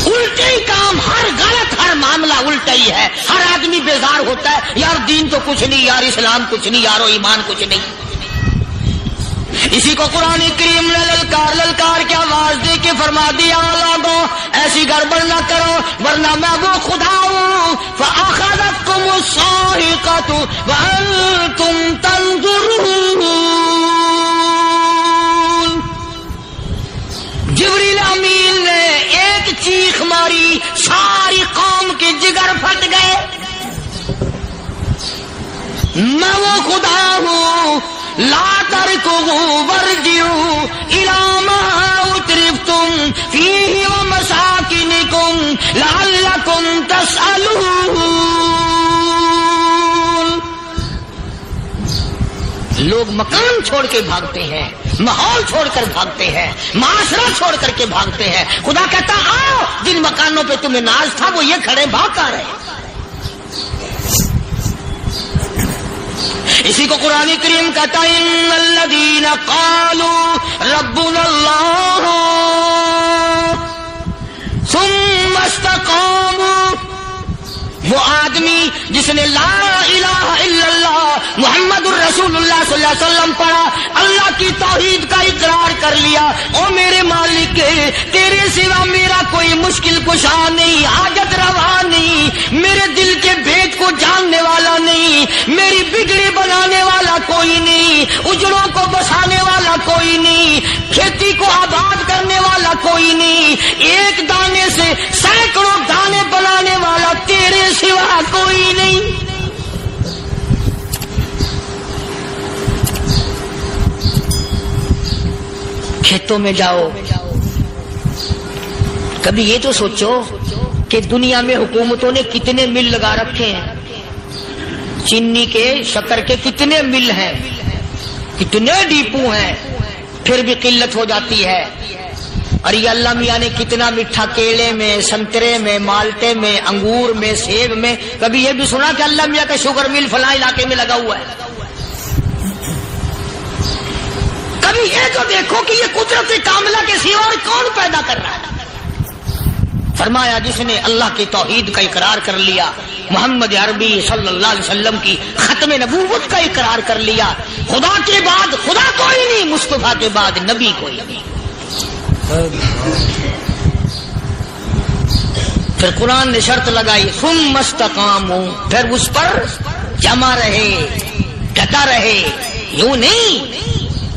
الٹے ہی کام, ہر غلط, ہر معاملہ الٹا ہی ہے. ہر آدمی بیزار ہوتا ہے, یار دین تو کچھ نہیں, یار اسلام کچھ نہیں, یارو ایمان کچھ نہیں. اسی کو قرآن کریم نے للکار کے آواز دے کے فرما دیا, اولادوں ایسی گڑبڑ نہ کرو ورنہ میں وہ خدا ہوں. فَأَخَذَتْكُمُ الصَّاعِقَةُ وَأَنْتُمْ تَنظُرُونَ. جبریل امین نے ایک چیخ ماری, ساری قوم کے جگر پھٹ گئے. میں وہ خدا ہوں, لا تركضوا وارجعوا إلى ما أترفتم فيه ومساكنكم لعلكم تسألون. لوگ مکان چھوڑ کے بھاگتے ہیں, ماحول چھوڑ کر بھاگتے ہیں, معاشرہ چھوڑ کر کے بھاگتے ہیں. خدا کہتا آؤ, جن مکانوں پہ تمہیں ناز تھا وہ یہ کھڑے بھاگ کر رہے. اسی کو قرآن کریم کہتا ہے ان الذین قالوا ربنا اللہ ثم استقاموا. وہ آدمی جس نے لا الہ الا اللہ محمد الرسول رسول اللہ صلی اللہ علیہ وسلم پڑھا, اللہ کی توحید کا اقرار کر لیا. او میرے مالک, تیرے سوا میرا کوئی مشکل کشا نہیں, حاجت روا نہیں, میرے دل کے بھید کو جاننے والا نہیں, میری بگڑی بنانے والا کوئی نہیں, اجڑوں کو بسانے والا کوئی نہیں, کھیتی کو آباد کرنے والا کوئی نہیں, ایک دانے سے سینکڑوں دانے بنانے والا تیرے سوا کوئی نہیں. کھیتوں میں جاؤ, کبھی یہ تو سوچو کہ دنیا میں حکومتوں نے کتنے مل لگا رکھے ہیں, چینی کے, شکر کے کتنے مل ہیں, کتنے ڈیپو ہیں, پھر بھی قلت ہو جاتی ہے. اور یہ اللہ میاں نے کتنا میٹھا کیلے میں, سنترے میں, مالٹے میں, انگور میں, سیب میں. کبھی یہ بھی سنا کہ اللہ میاں کا شوگر مل فلاں علاقے میں لگا ہوا ہے؟ کبھی یہ تو دیکھو کہ یہ قدرت کاملہ کے سوا اور کون پیدا کر رہا ہے. فرمایا جس نے اللہ کی توحید کا اقرار کر لیا, محمد عربی صلی اللہ علیہ وسلم کی ختم نبوت کا اقرار کر لیا, خدا کے بعد خدا کوئی نہیں, مصطفیٰ کے بعد نبی کوئی نہیں. پھر قرآن نے شرط لگائی, ثم استقاموا, پھر اس پر جمع رہے, ڈٹا رہے. یوں نہیں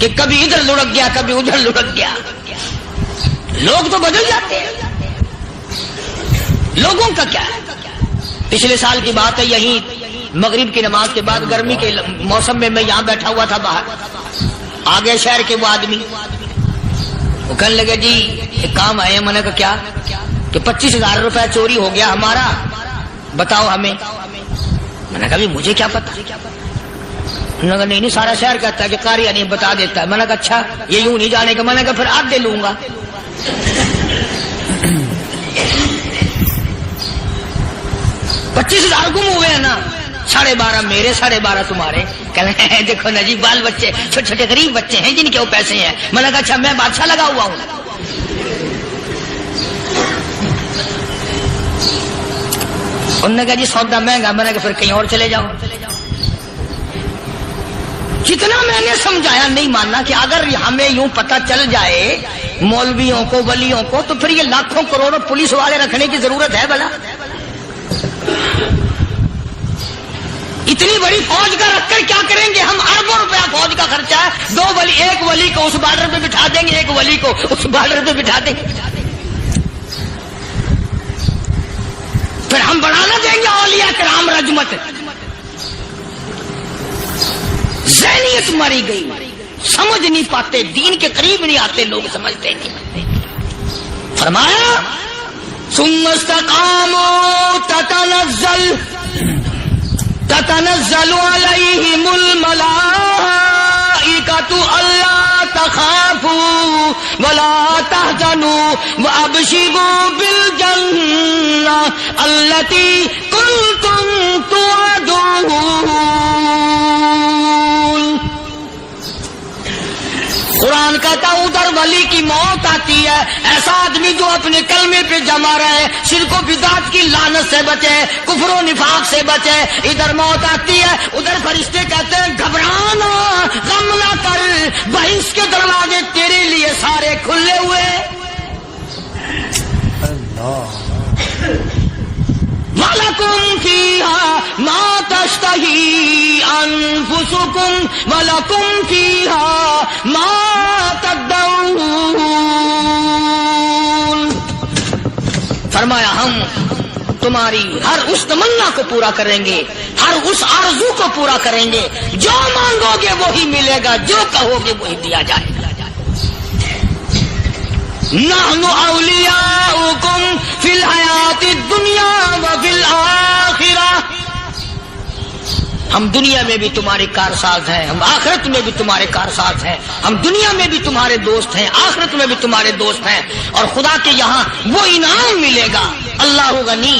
کہ کبھی ادھر لڑک گیا کبھی ادھر لڑک گیا. لوگ تو بدل جاتے ہیں, لوگوں کا کیا ہے. پچھلے سال کی بات ہے, یہی مغرب کی نماز کے بعد گرمی کے موسم میں یہاں بیٹھا ہوا تھا باہر, آگے شہر کے وہ آدمی, وہ کہنے لگے جی ایک کام آئے. میں نے کہا کیا؟ کہ 25,000 روپے چوری ہو گیا ہمارا, بتاؤ ہمیں. میں نے کہا مجھے کیا پتا. انہوں نے کہا نہیں سارا شہر کہتا ہے کہ قاری نہیں بتا دیتا ہے. میں نے کہا اچھا یہ یوں نہیں جانے کا. میں نے کہا پھر آدھے لوں گا. 25,000 گم ہوئے ہیں نا, 12.5 میرے, 12.5 تمہارے. کہنے ہیں دیکھو نا جی بال بچے چھوٹے چھوٹے غریب بچے ہیں جن کے وہ پیسے ہیں. میں نے کہا اچھا میں بادشاہ لگا ہوا ہوں. انہوں نے کہا جی سودا مہنگا. میں نے کہا پھر کہیں اور چلے جاؤ. جتنا میں نے سمجھایا نہیں ماننا کہ اگر ہمیں یوں پتہ چل جائے مولویوں کو, ولیوں کو, تو پھر یہ لاکھوں کروڑوں پولیس والے رکھنے کی ضرورت ہے بھلا؟ اتنی بڑی فوج کا رکھ کر کیا کریں گے ہم؟ اربوں روپیہ فوج کا خرچہ ہے. 2 ولی, ایک ولی کو اس بارڈر پہ بٹھا دیں گے, ایک ولی کو اس بارڈر پہ بٹھا دیں گے. پھر ہم بڑھانا دیں گے اولیاء کرام رجمت. ذہنیت ماری گئی, سمجھ نہیں پاتے, دین کے قریب نہیں آتے لوگ, سمجھتے نہیں. فرمایا ثم استقاموا تتنزل علیہم الملائکۃ الا تخافوا ولا تحزنوا وابشروا بالجنہ التی کنتم توعدون. قرآن کہتا ادھر ولی کی موت آتی ہے, ایسا آدمی جو اپنے کلمے پہ جمع رہے, شرک و بدعت کی لعنت سے بچے, کفر و نفاق سے بچے. ادھر موت آتی ہے, ادھر فرشتے کہتے ہیں گھبرانا, غم نہ کر, بہشت کے دروازے تیرے لیے سارے کھلے ہوئے. وَلَكُمْ فِيهَا مَا تَشْتَهِي أَنفُسُكُمْ وَلَكُمْ فِيهَا مَا تَدَّعُونَ. فرمایا ہم تمہاری ہر اس تمنا کو پورا کریں گے, ہر اس آرزو کو پورا کریں گے. جو مانگو گے وہی ملے گا, جو کہو گے وہی دیا جائے گا. نحن اولیاؤکم فی الحیات الدنیا وفی الآخرہ. ہم دنیا میں بھی تمہارے کارساز ہیں, ہم آخرت میں بھی تمہارے کارساز ہیں. ہم دنیا میں بھی تمہارے دوست ہیں, آخرت میں بھی تمہارے دوست ہیں. اور خدا کے یہاں وہ انعام ملے گا. اللہ غنی,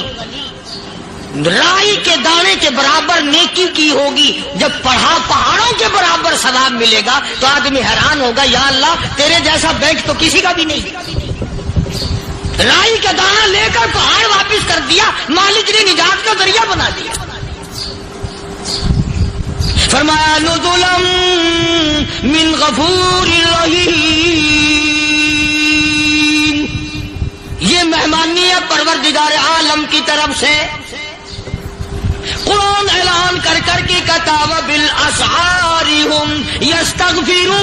رائی کے دانے کے برابر نیکی کی ہوگی, جب پہاڑوں کے برابر ثواب ملے گا تو آدمی حیران ہوگا, یا اللہ تیرے جیسا بینک تو کسی کا بھی نہیں. رائی کا دانہ لے کر پہاڑ واپس کر دیا, مالک نے نجات کا ذریعہ بنا دیا. فرمایا نزلم من غفور رحیم، یہ مہمانی ہے پروردگار عالم کی طرف سے۔ قرآن اعلان کر کر کے کہتا وبالاسحار هم یستغفرون،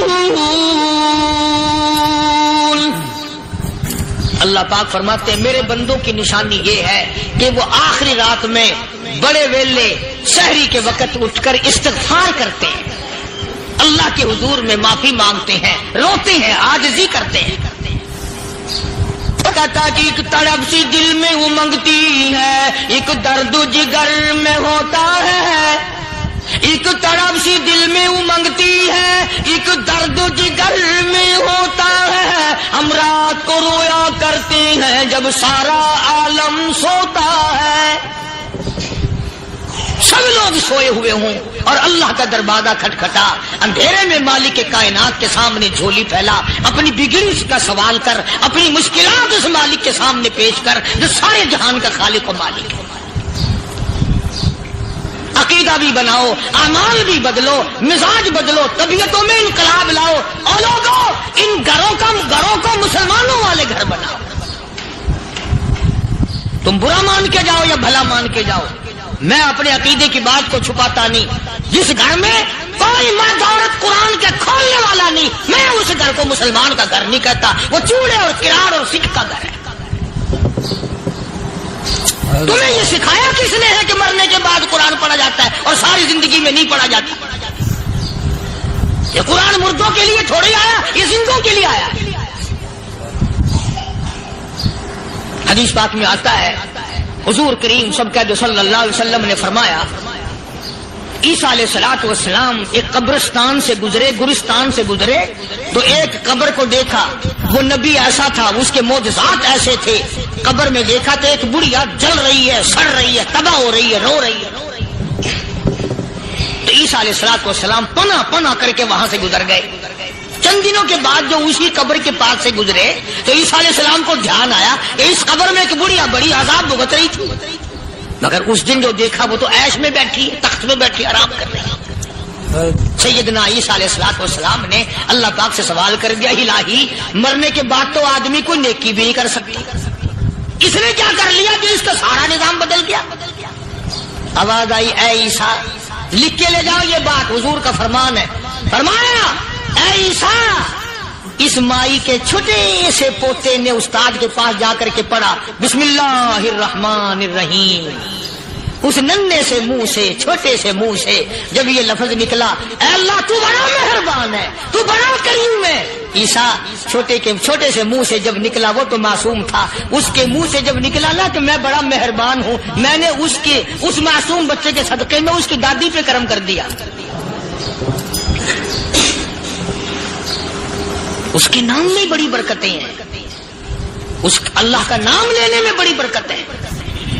اللہ پاک فرماتے ہیں میرے بندوں کی نشانی یہ ہے کہ وہ آخری رات میں بڑے ویلے سحری کے وقت اٹھ کر استغفار کرتے ہیں، اللہ کے حضور میں معافی مانگتے ہیں، روتے ہیں، عاجزی کرتے ہیں۔ کہتا کہ ایک تڑپ سی دل میں امنگتی ہے، ایک درد جگر میں ہوتا ہے، ایک تڑپ سی دل میں امنگتی ہے، ایک درد جگر میں ہوتا ہے، ہم رات کو رویا کرتے ہیں جب سارا عالم سوتا ہے۔ سب لوگ سوئے ہوئے ہوں اور اللہ کا دروازہ کھٹکھٹا، اندھیرے میں مالک کائنات کے سامنے جھولی پھیلا، اپنی بگڑی کا سوال کر، اپنی مشکلات اس مالک کے سامنے پیش کر جو سارے جہان کا خالق و مالک ہے۔ عقیدہ بھی بناؤ، اعمال بھی بدلو، مزاج بدلو، طبیعتوں میں انقلاب لاؤ، اور لوگوں ان گھروں کو مسلمانوں والے گھر بناؤ۔ تم برا مان کے جاؤ یا بھلا مان کے جاؤ، میں اپنے عقیدے کی بات کو چھپاتا نہیں۔ جس گھر میں کوئی مرد عورت قرآن کے کھولنے والا نہیں، میں اس گھر کو مسلمان کا گھر نہیں کہتا، وہ چوڑے اور فرار اور سکھ کا گھر ہے۔ تمہیں یہ سکھایا کس نے ہے کہ مرنے کے بعد قرآن پڑھا جاتا ہے اور ساری زندگی میں نہیں پڑھا جاتا؟ یہ قرآن مردوں کے لیے تھوڑی آیا، یہ زندوں کے لیے آیا۔ حدیث پاک میں آتا ہے حضور کریم سب کا جو صلی اللہ علیہ وسلم نے فرمایا عیسیٰ علیہ الصلوۃ والسلام ایک قبرستان سے گزرے، گورستان سے گزرے تو ایک قبر کو دیکھا، وہ نبی ایسا تھا، اس کے معجزات ایسے تھے۔ قبر میں دیکھا تو ایک بڑھیا جل رہی ہے، سڑ رہی ہے، تباہ ہو رہی ہے، رو رہی ہے۔ تو عیسیٰ علیہ الصلوۃ والسلام پناہ کر کے وہاں سے گزر گئے۔ چند دنوں کے بعد جو اسی قبر کے پاس سے گزرے تو عیسیٰ علیہ السلام کو دھیان آیا کہ اس قبر میں ایک بڑھیا بڑی عذاب بھگت رہی تھی، مگر اس دن جو دیکھا وہ تو عیش میں بیٹھی، تخت میں بیٹھی آرام کر رہی ہے۔ سیدنا عیسیٰ علیہ السلام نے اللہ پاک سے سوال کر دیا، الہی مرنے کے بعد تو آدمی کوئی نیکی بھی نہیں کر سکتی، اس نے کیا کر لیا کہ اس کا سارا نظام بدل گیا؟ آواز آئی اے عیسیٰ لکھ کے لے جاؤ یہ بات، حضور کا فرمان ہے۔ فرمایا اے عیسیٰ اس مائی کے چھوٹے سے پوتے نے استاد کے پاس جا کر کے پڑھا بسم اللہ الرحمن الرحیم، اس ننھے سے منہ سے، چھوٹے سے منہ سے جب یہ لفظ نکلا اے اللہ تو بڑا مہربان ہے، تو بڑا کریم ہے۔ عیسیٰ چھوٹے سے منہ سے جب نکلا، وہ تو معصوم تھا، اس کے منہ سے جب نکلا نا کہ میں بڑا مہربان ہوں، میں نے اس معصوم بچے کے صدقے میں اس کی دادی پہ کرم کر دیا۔ اس کے نام میں بڑی برکتیں ہیں، اس اللہ کا نام لینے میں بڑی برکت ہے۔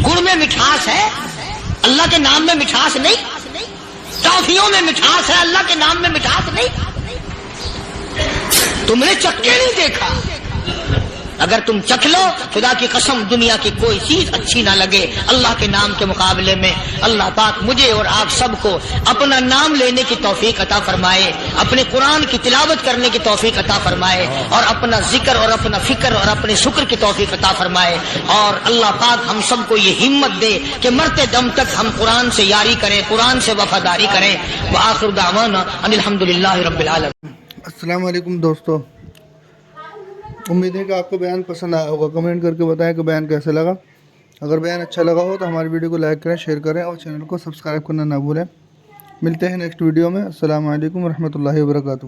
گڑ میں مٹھاس ہے، اللہ کے نام میں مٹھاس نہیں۔ ٹافیوں میں مٹھاس ہے، اللہ کے نام میں مٹھاس نہیں۔ تم نے چکھ کے نہیں دیکھا، اگر تم چکھ لو خدا کی قسم دنیا کی کوئی چیز اچھی نہ لگے اللہ کے نام کے مقابلے میں۔ اللہ پاک مجھے اور آپ سب کو اپنا نام لینے کی توفیق عطا فرمائے، اپنے قرآن کی تلاوت کرنے کی توفیق عطا فرمائے، اور اپنا ذکر اور اپنا فکر اور اپنے شکر کی توفیق عطا فرمائے، اور اللہ پاک ہم سب کو یہ ہمت دے کہ مرتے دم تک ہم قرآن سے یاری کریں، قرآن سے وفاداری کریں۔ وآخر دعوانا ان الحمدللہ رب العالمین۔ السلام علیکم دوستو، امید ہے کہ آپ کو بیان پسند آیا ہوگا۔ کمنٹ کر کے بتائیں کہ بیان کیسا لگا۔ اگر بیان اچھا لگا ہو تو ہماری ویڈیو کو لائک کریں، شیئر کریں اور چینل کو سبسکرائب کرنا نہ بھولیں۔ ملتے ہیں نیکسٹ ویڈیو میں۔ السلام علیکم ورحمۃ اللہ وبرکاتہ۔